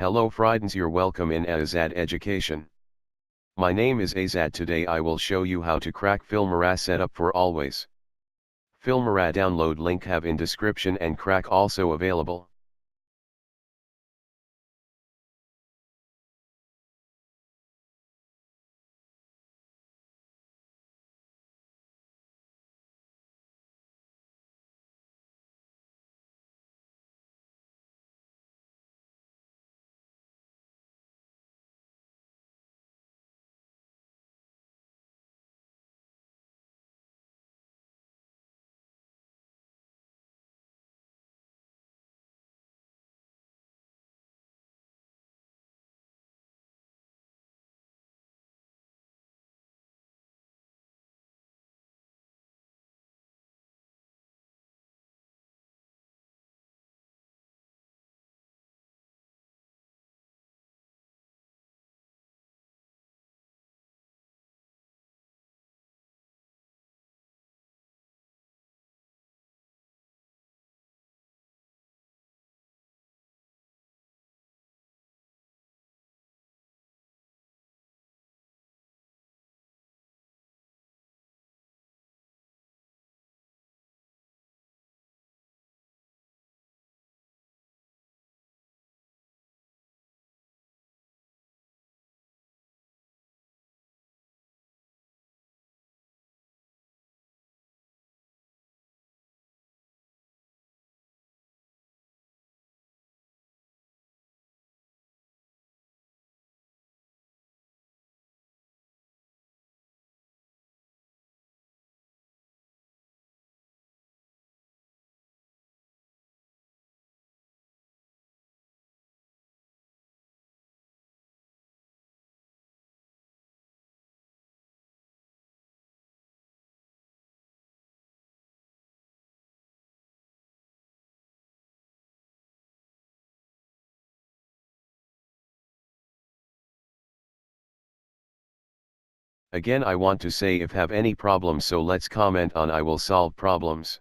Hello friends, you're welcome in Azad Education. My name is Azad. Today I will show you how to crack Filmora setup for always. Filmora download link have in description and crack also available. Again I want to say if have any problems, so let's comment on, I will solve problems.